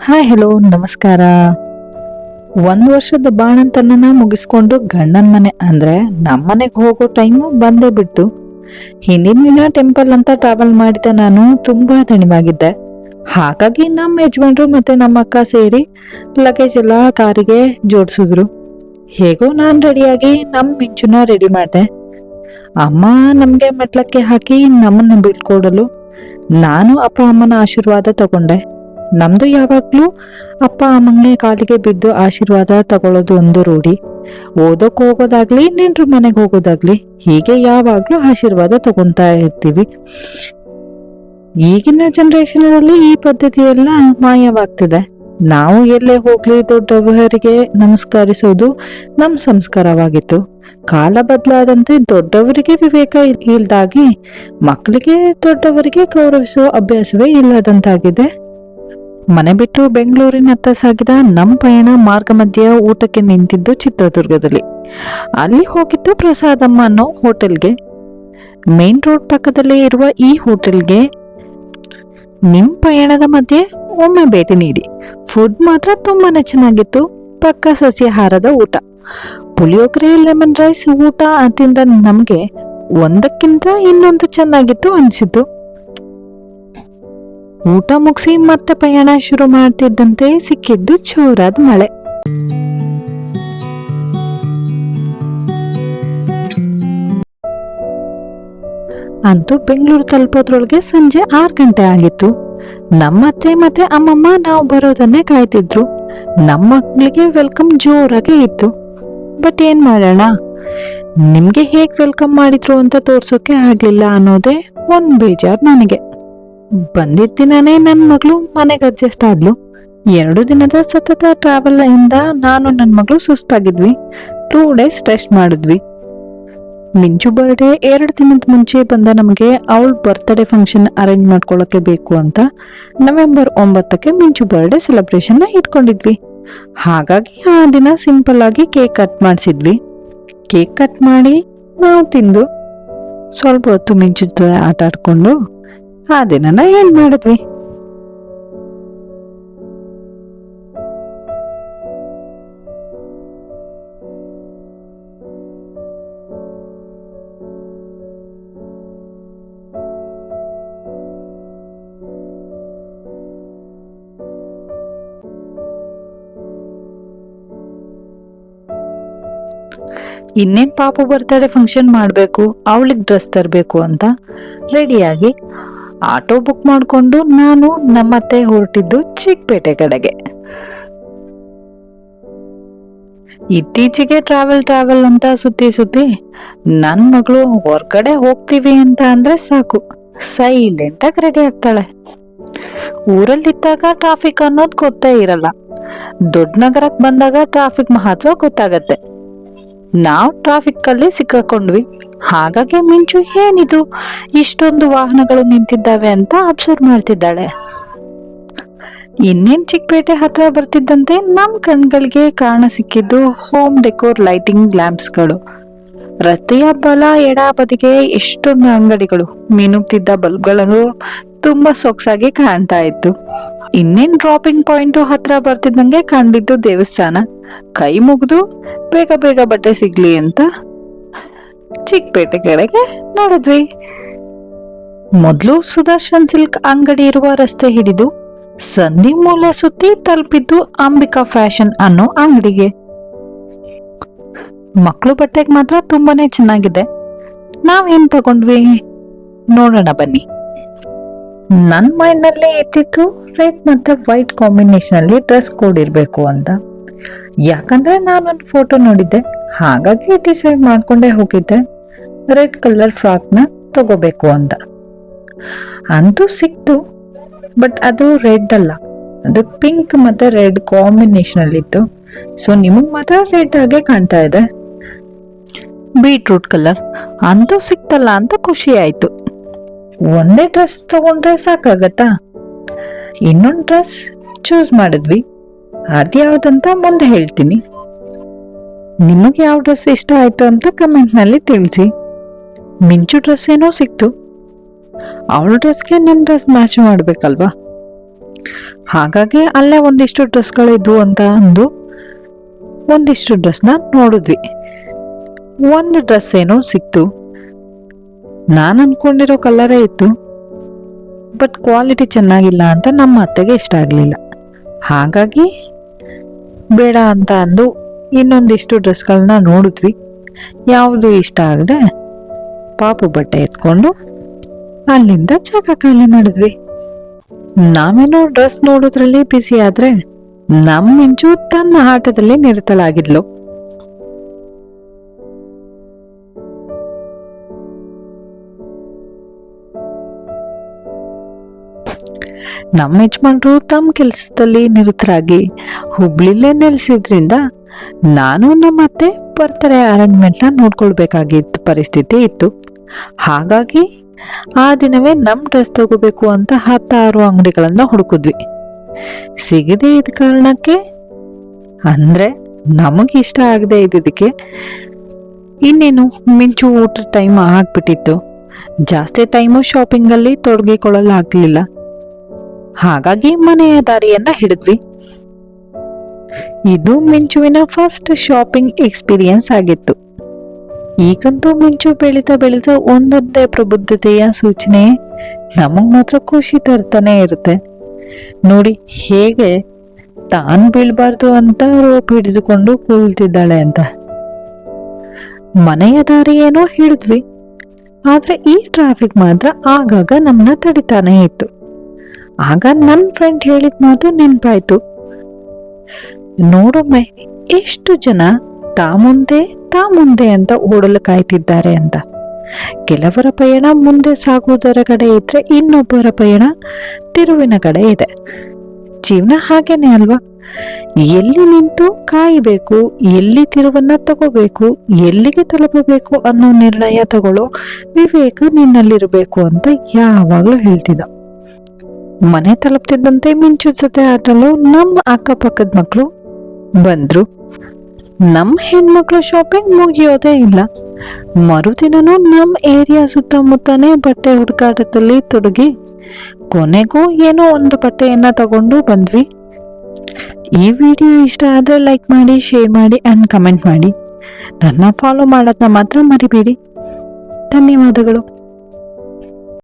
Hi hello ನಮಸ್ಕಾರ. ಒಂದು ವರ್ಷದ ಬಾಣಂತನನ ಮುಗಿಸ್ಕೊಂಡು ಗಂಡನ ಮನೆ ಅಂದ್ರೆ ನಮ್ಮನೆಗೆ ಹೋಗೋ ಟೈಮು ಬಂದೇ ಬಿಡ್ತು. ಹಿಂದಿನ ದಿನ ಟೆಂಪಲ್ ಅಂತ ಟ್ರಾವೆಲ್ ಮಾಡಿದ್ದೆ. ನಾನು ತುಂಬಾ ದಣಿವಾಗಿದ್ದೆ. ಹಾಗಾಗಿ ನಮ್ಮ ಯಜಮಾನ್ರು ಮತ್ತೆ ನಮ್ಮ ಅಕ್ಕ ಸೇರಿ ಲಗೇಜ್ ಎಲ್ಲ ಕಾರಿಗೆ ಜೋಡಿಸಿದ್ರು. ಹೇಗೋ ನಾನು ರೆಡಿಯಾಗಿ ನಮ್ಮ ಮಿಂಚುನ ರೆಡಿ ಮಾಡಿದೆ. ಅಮ್ಮ ನಮ್ಗೆ ಮೆಟ್ಲಕ್ಕೆ ಹಾಕಿ ನಮ್ಮನ್ನ ಬೀಳ್ಕೊಡಲು ನಾನು ಅಪ್ಪ ಅಮ್ಮನ ಆಶೀರ್ವಾದ ತಗೊಂಡೆ. ನಮ್ದು ಯಾವಾಗ್ಲೂ ಅಪ್ಪ ಅಮ್ಮಂಗೆ ಕಾಲಿಗೆ ಬಿದ್ದು ಆಶೀರ್ವಾದ ತಗೊಳ್ಳೋದು ಒಂದು ರೂಢಿ. ಓದೋಕ್ ಹೋಗೋದಾಗ್ಲಿ ನೆಂಟ್ರ ಮನೆಗೆ ಹೋಗೋದಾಗ್ಲಿ ಹೀಗೆ ಯಾವಾಗ್ಲೂ ಆಶೀರ್ವಾದ ತಗೊಂತಾ ಇರ್ತೀವಿ. ಈಗಿನ ಜನರೇಷನ್ ಅಲ್ಲಿ ಈ ಪದ್ಧತಿ ಎಲ್ಲ ಮಾಯವಾಗ್ತಿದೆ. ನಾವು ಎಲ್ಲೇ ಹೋಗ್ಲಿ ದೊಡ್ಡವರಿಗೆ ನಮಸ್ಕರಿಸೋದು ನಮ್ ಸಂಸ್ಕಾರವಾಗಿತ್ತು. ಕಾಲ ಬದಲಾದಂತೆ ದೊಡ್ಡವರಿಗೆ ವಿವೇಕ ಇಲ್ದಾಗಿ ಮಕ್ಕಳಿಗೆ ದೊಡ್ಡವರಿಗೆ ಗೌರವಿಸೋ ಅಭ್ಯಾಸವೇ ಇಲ್ಲದಂತಾಗಿದೆ. ಮನೆ ಬಿಟ್ಟು ಬೆಂಗಳೂರಿನತ್ತ ಸಾಗಿದ ನಮ್ಮ ಪಯಣ ಮಾರ್ಗ ಮಧ್ಯೆ ಊಟಕ್ಕೆ ನಿಂತಿದ್ದು ಚಿತ್ರದುರ್ಗದಲ್ಲಿ. ಅಲ್ಲಿ ಹೋಗಿದ್ದು ಪ್ರಸಾದಮ್ಮ ಅನ್ನೋ ಹೋಟೆಲ್ಗೆ. ಮೇನ್ ರೋಡ್ ಪಕ್ಕದಲ್ಲೇ ಇರುವ ಈ ಹೋಟೆಲ್ಗೆ ನಿಮ್ ಪಯಣದ ಮಧ್ಯೆ ಒಮ್ಮೆ ಭೇಟಿ ನೀಡಿ. ಫುಡ್ ಮಾತ್ರ ತುಂಬಾನೇ ಚೆನ್ನಾಗಿತ್ತು. ಪಕ್ಕ ಸಸ್ಯಾಹಾರದ ಊಟ. ಪುಳಿಯೋಗರೆ, ಲೆಮನ್ ರೈಸ್ ಊಟ ತಿಂದ ನಮ್ಗೆ ಒಂದಕ್ಕಿಂತ ಇನ್ನೊಂದು ಚೆನ್ನಾಗಿತ್ತು ಅನ್ಸಿತ್ತು. ಊಟ ಮುಗಿಸಿ ಮತ್ತೆ ಪಯಣ ಶುರು ಮಾಡ್ತಿದ್ದಂತೆ ಸಿಕ್ಕಿದ್ದು ಜೋರಾದ ಮಳೆ. ಅಂತೂ ಬೆಂಗಳೂರು ತಲುಪೋದ್ರೊಳಗೆ ಸಂಜೆ 6 ಗಂಟೆ ಆಗಿತ್ತು. ನಮ್ಮತ್ತೆ ಮತ್ತೆ ಅಮ್ಮಮ್ಮ ನಾವು ಬರೋದನ್ನೇ ಕಾಯ್ತಿದ್ರು. ನಮ್ಮ ಮಕ್ಕಳಿಗೆ ವೆಲ್ಕಮ್ ಜೋರಾಗಿ ಇತ್ತು. ಬಟ್ ಏನ್ ಮಾಡೋಣ, ನಿಮ್ಗೆ ಹೇಗ್ ವೆಲ್ಕಮ್ ಮಾಡಿದ್ರು ಅಂತ ತೋರ್ಸೋಕೆ ಆಗ್ಲಿಲ್ಲ ಅನ್ನೋದೇ ಒಂದ್ ಬೇಜಾರ್ ನನಗೆ. ಬಂದಿದ್ದ ದಿನನೇ ನನ್ನ ಮಗಳು ಮನೆಗೆ ಅಡ್ಜಸ್ಟ್ ಆದ್ಲು. 2 ದಿನದ ಸತತ ಟ್ರಾವೆಲ್ ಇಂದ ನಾನು ನನ್ನ ಮಗಳು ಸುಸ್ತಾಗಿದ್ವಿ. 2 ಡೇಸ್ ರೆಸ್ಟ್ ಮಾಡಿದ್ವಿ. ಮಿಂಚು ಬರ್ಡೇ 2 ದಿನದ ಮುಂಚೆ ಬಂದ ನಮಗೆ ಅವಳ ಬರ್ತ್ಡೇ ಫಂಕ್ಷನ್ ಅರೇಂಜ್ ಮಾಡ್ಕೊಳ್ಳೋಕೆ ಬೇಕು ಅಂತ ನವೆಂಬರ್ 9ಕ್ಕೆ ಮಿಂಚು ಬರ್ಡೇ ಸೆಲೆಬ್ರೇಷನ್ ಇಟ್ಕೊಂಡಿದ್ವಿ. ಹಾಗಾಗಿ ಆ ದಿನ ಸಿಂಪಲ್ ಆಗಿ ಕೇಕ್ ಕಟ್ ಮಾಡಿಸಿದ್ವಿ. ಕೇಕ್ ಕಟ್ ಮಾಡಿ ನಾವು ತಿಂದು ಸ್ವಲ್ಪ ಹೊತ್ತು ಮಿಂಚು ಜೊತೆ ಆಟ ಆಡ್ಕೊಂಡು ಆ ದಿನನ ಏನ್ ಮಾಡಿದ್ವಿ. ಇನ್ನೇನ್ ಪಾಪು ಬರ್ತಡೇ ಫಂಕ್ಷನ್ ಮಾಡ್ಬೇಕು, ಅವಳಿಗೆ ಡ್ರೆಸ್ ತರಬೇಕು ಅಂತ ರೆಡಿಯಾಗಿ ಆಟೋ ಬುಕ್ ಮಾಡ್ಕೊಂಡು ನಾನು ನಮ್ಮತ್ತೆ ಹೊರಟಿದ್ದು ಚಿಕ್ಕಪೇಟೆ ಕಡೆಗೆ. ಇತ್ತೀಚೆಗೆ ಟ್ರಾವೆಲ್ ಅಂತ ಸುತ್ತಿ ನನ್ ಮಗಳು ಹೊರಗಡೆ ಹೋಗ್ತೀವಿ ಅಂತ ಅಂದ್ರೆ ಸಾಕು ಸೈಲೆಂಟ್ ಆಗಿ ರೆಡಿ ಆಗ್ತಾಳೆ. ಊರಲ್ಲಿದ್ದಾಗ ಟ್ರಾಫಿಕ್ ಅನ್ನೋದು ಗೊತ್ತೇ ಇರಲ್ಲ. ದೊಡ್ಡ ನಗರಕ್ಕೆ ಬಂದಾಗ ಟ್ರಾಫಿಕ್ ಮಹತ್ವ ಗೊತ್ತಾಗತ್ತೆ. ನಾವು ಟ್ರಾಫಿಕ್ ಅಲ್ಲಿ ಸಿಕ್ಕಾಕೊಂಡ್ವಿ. ಹಾಗಾಗಿ ಮಿಂಚು ಏನಿದು ಇಷ್ಟೊಂದು ವಾಹನಗಳು ನಿಂತಿದ್ದಾವೆ ಅಂತ ಅಬ್ಸರ್ವ್ ಮಾಡ್ತಿದ್ದಾಳೆ. ಇನ್ನೇನ್ ಚಿಕ್ಕಪೇಟೆ ಹತ್ರ ಬರ್ತಿದ್ದಂತೆ ನಮ್ ಕಣ್ಗಳಿಗೆ ಕಾಣ ಸಿಕ್ಕಿದ್ದು ಹೋಮ್ ಡೆಕೋರ್ ಲೈಟಿಂಗ್ ಲ್ಯಾಂಪ್ಸ್ಗಳು. ರಸ್ತೆಯ ಬಲ ಎಡ ಬದಿಗೆ ಎಷ್ಟೊಂದು ಅಂಗಡಿಗಳು. ಮಿನುಗ್ತಿದ್ದ ಬಲ್ಬ್ಗಳು ತುಂಬಾ ಸೊಗಸಾಗಿ ಕಾಣ್ತಾ ಇತ್ತು. ಇನ್ನೇನ್ ಡ್ರಾಪಿಂಗ್ ಪಾಯಿಂಟ್ ಹತ್ರ ಬರ್ತಿದ್ದಂಗೆ ಕಂಡಿದ್ದು ದೇವಸ್ಥಾನ. ಕೈ ಮುಗಿದು ಬೇಗ ಬೇಗ ಬಟ್ಟೆ ಸಿಗ್ಲಿ ಅಂತ ಚಿಕ್ಕಪೇಟೆ ಕಡೆಗೆ ನೋಡಿದ್ವಿ. ಮೊದ್ಲು ಸುದರ್ಶನ್ ಸಿಲ್ಕ್ ಅಂಗಡಿ ಇರುವ ರಸ್ತೆ ಹಿಡಿದು ಸಂಧಿ ಮೂಲೆ ಸುತ್ತಿ ತಲುಪಿದ್ದು ಅಂಬಿಕಾ ಫ್ಯಾಷನ್ ಅನ್ನೋ ಅಂಗಡಿಗೆ. ಮಕ್ಕಳು ಬಟ್ಟೆಗೆ ಮಾತ್ರ ತುಂಬಾನೇ ಚೆನ್ನಾಗಿದೆ. ನಾವೇನ್ ತಗೊಂಡ್ವಿ ನೋಡೋಣ ಬನ್ನಿ. ನನ್ ಮೈಂಡ್ ನಲ್ಲಿ ಇತ್ತಿತ್ತು ರೆಡ್ ಮತ್ತೆ ವೈಟ್ ಕಾಂಬಿನೇಷನ್ ಅಲ್ಲಿ ಡ್ರೆಸ್ ಕೋಡ್ ಇರ್ಬೇಕು ಅಂತ. ಯಾಕಂದ್ರೆ ನಾನೊಂದು ಫೋಟೋ ನೋಡಿದ್ದೆ, ಹಾಗಾಗಿ ಡಿಸೈಡ್ ಮಾಡ್ಕೊಂಡೇ ಹೋಗಿದ್ದೆ ರೆಡ್ ಕಲರ್ ಫ್ರಾಕ್ ನ ತಗೋಬೇಕು ಅಂತ. ಅಂತೂ ಸಿಕ್ತು. ಬಟ್ ಅದು ರೆಡ್ ಅಲ್ಲ, ಅದು ಪಿಂಕ್ ಮತ್ತೆ ರೆಡ್ ಕಾಂಬಿನೇಷನ್ ಅಲ್ಲಿ ಇತ್ತು. ಸೊ ನಿಮಗ್ ಮಾತ್ರ ರೆಡ್ ಆಗೆ ಕಾಣ್ತಾ ಇದೆ. ಬೀಟ್ರೂಟ್ ಕಲರ್ ಅಂತೂ ಸಿಕ್ತಲ್ಲ ಅಂತ ಖುಷಿ ಆಯ್ತು. ಒಂದೇ ಡ್ರೆಸ್ ತಗೊಂಡ್ರೆ ಸಾಕಾಗತ್ತಾ? ಇನ್ನೊಂದು ಡ್ರೆಸ್ ಚೂಸ್ ಮಾಡಿದ್ವಿ. ಅದ್ಯಾವ್ದಂತ ಮುಂದೆ ಹೇಳ್ತೀನಿ. ನಿಮಗೆ ಯಾವ ಡ್ರೆಸ್ ಇಷ್ಟ ಆಯ್ತು ಅಂತ ಕಮೆಂಟ್ ನಲ್ಲಿ ತಿಳಿಸಿ. ಮಿಂಚು ಡ್ರೆಸ್ ಏನೋ ಸಿಕ್ತು. ಅವಳ ಡ್ರೆಸ್ಗೆ ನನ್ನ ಡ್ರೆಸ್ ಮ್ಯಾಚ್ ಮಾಡ್ಬೇಕಲ್ವಾ? ಹಾಗಾಗಿ ಅಲ್ಲೇ ಒಂದಿಷ್ಟು ಡ್ರೆಸ್ಗಳಿದ್ವು ಅಂತ ಅಂದು ಒಂದಿಷ್ಟು ಡ್ರೆಸ್ನ ನೋಡಿದ್ವಿ. ಒಂದು ಡ್ರೆಸ್ ಏನೋ ಸಿಕ್ತು. ನಾನು ಅನ್ಕೊಂಡಿರೋ ಕಲರೇ ಇತ್ತು, ಬಟ್ ಕ್ವಾಲಿಟಿ ಚೆನ್ನಾಗಿಲ್ಲ ಅಂತ ನಮ್ಮ ಅತ್ತೆಗೆ ಇಷ್ಟ ಆಗಲಿಲ್ಲ. ಹಾಗಾಗಿ ಬೇಡ ಅಂತ ಅಂದು ಇನ್ನೊಂದಿಷ್ಟು ಡ್ರೆಸ್ಗಳನ್ನ ನೋಡಿದ್ವಿ. ಯಾವುದು ಇಷ್ಟ ಆಗದೆ ಪಾಪು ಬಟ್ಟೆ ಎತ್ಕೊಂಡು ಅಲ್ಲಿಂದ ಜಾಗ ಖಾಲಿ ಮಾಡಿದ್ವಿ. ನಾವೇನೋ ಡ್ರೆಸ್ ನೋಡೋದ್ರಲ್ಲಿ ಬಿಸಿ ಆದ್ರೆ ನಮ್ಮ ಮಿಂಚು ತನ್ನ ಆಟದಲ್ಲಿ ನಿರತಳಾಗಿದ್ಲು. ನಮ್ಮ ಯಜಮಾನ್ರು ತಮ್ಮ ಕೆಲಸದಲ್ಲಿ ನಿರತರಾಗಿ ಹುಬ್ಳಿಲೇ ನೆಲೆಸಿದ್ರಿಂದ ನಾನು ನಮ್ಮ ಅತ್ತೆ ಬರ್ತಾರೆ ಅರೇಂಜ್ಮೆಂಟ್ನ ನೋಡ್ಕೊಳ್ಬೇಕಾಗಿದ್ದ ಪರಿಸ್ಥಿತಿ ಇತ್ತು. ಹಾಗಾಗಿ ಆ ದಿನವೇ ನಮ್ಮ ಡ್ರೆಸ್ ತಗೋಬೇಕು ಅಂತ 10-6 ಅಂಗಡಿಗಳನ್ನ ಹುಡುಕಿದ್ವಿ. ಸಿಗದೆ ಇದ್ದ ಕಾರಣಕ್ಕೆ ಅಂದ್ರೆ ನಮಗೆ ಇಷ್ಟ ಆಗದೆ ಇದ್ದಿದ್ದಕ್ಕೆ ಇನ್ನೇನು ಮಿಂಚು ಊಟದ ಟೈಮ್ ಆಗ್ಬಿಟ್ಟಿತ್ತು. ಜಾಸ್ತಿ ಟೈಮು ಶಾಪಿಂಗಲ್ಲಿ ತೊಡಗಿಕೊಳ್ಳಲಾಗ್ಲಿಲ್ಲ. ಹಾಗಾಗಿ ಮನೆಯ ದಾರಿಯನ್ನ ಹಿಡಿದ್ವಿ. ಇದು ಮಿಂಚುವಿನ ಫಸ್ಟ್ ಶಾಪಿಂಗ್ ಎಕ್ಸ್ಪೀರಿಯನ್ಸ್ ಆಗಿತ್ತು. ಈಗಂತೂ ಮಿಂಚು ಬೆಳೀತಾ ಬೆಳೀತಾ ಒಂದೊಂದೇ ಪ್ರಬುದ್ಧತೆಯ ಸೂಚನೆ ನಮಗ್ ಮಾತ್ರ ಖುಷಿ ತರ್ತಾನೆ ಇರುತ್ತೆ. ನೋಡಿ ಹೇಗೆ ತಾನ್ ಬೀಳ್ಬಾರ್ದು ಅಂತ ರೋಪ್ ಹಿಡಿದುಕೊಂಡು ಕೂಳ್ತಿದ್ದಾಳೆ ಅಂತ. ಮನೆಯ ದಾರಿ ಏನೋ ಹಿಡಿದ್ವಿ, ಆದ್ರೆ ಈ ಟ್ರಾಫಿಕ್ ಮಾತ್ರ ಆಗಾಗ ನಮ್ಮನ್ನ ತಡಿತಾನೆ ಇತ್ತು. ಆಗ ನನ್ನ ಫ್ರೆಂಡ್ ಹೇಳಿದ ಮಾತು ನೆನ್ಪಾಯ್ತು. ನೋಡೊಮ್ಮೆ ಎಷ್ಟು ಜನ ತಾ ಮುಂದೆ ಅಂತ ಓಡಲು ಕಾಯ್ತಿದ್ದಾರೆ ಅಂತ. ಕೆಲವರ ಪಯಣ ಮುಂದೆ ಸಾಗುವುದರ ಕಡೆ ಇದ್ರೆ ಇನ್ನೊಬ್ಬರ ಪಯಣ ತಿರುವಿನ ಕಡೆ ಇದೆ. ಜೀವನ ಹಾಗೇನೆ ಅಲ್ವಾ? ಎಲ್ಲಿ ನಿಂತು ಕಾಯಬೇಕು, ಎಲ್ಲಿ ತಿರುವನ್ನ ತಗೋಬೇಕು, ಎಲ್ಲಿಗೆ ತಲುಪಬೇಕು ಅನ್ನೋ ನಿರ್ಣಯ ತಗೊಳ್ಳೋ ವಿವೇಕ ನಿನ್ನಲ್ಲಿರಬೇಕು ಅಂತ ಯಾವಾಗ್ಲೂ ಹೇಳ್ತಿದ್ದ. ಮನೆ ತಲುಪ್ತಿದ್ದಂತೆ ಮಿಂಚು ಜೊತೆ ಆಟಲು ನಮ್ಮ ಅಕ್ಕಪಕ್ಕದ ಮಕ್ಕಳು ಬಂದ್ರು. ನಮ್ಮ ಹೆಣ್ಮಕ್ಳು ಶಾಪಿಂಗ್ ಮುಗಿಯೋದೇ ಇಲ್ಲ. ಮರುದಿನನೂ ನಮ್ಮ ಏರಿಯಾ ಸುತ್ತಮುತ್ತನೇ ಬಟ್ಟೆ ಹುಡುಕಾಟದಲ್ಲಿ ತೊಡಗಿ ಕೊನೆಗೂ ಏನೋ ಒಂದು ಬಟ್ಟೆಯನ್ನ ತಗೊಂಡು ಬಂದ್ವಿ. ಈ ವಿಡಿಯೋ ಇಷ್ಟ ಆದ್ರೆ ಲೈಕ್ ಮಾಡಿ, ಶೇರ್ ಮಾಡಿ ಅಂಡ್ ಕಮೆಂಟ್ ಮಾಡಿ. ನನ್ನ ಫಾಲೋ ಮಾಡೋದನ್ನ ಮಾತ್ರ ಮರಿಬೇಡಿ. ಧನ್ಯವಾದಗಳು.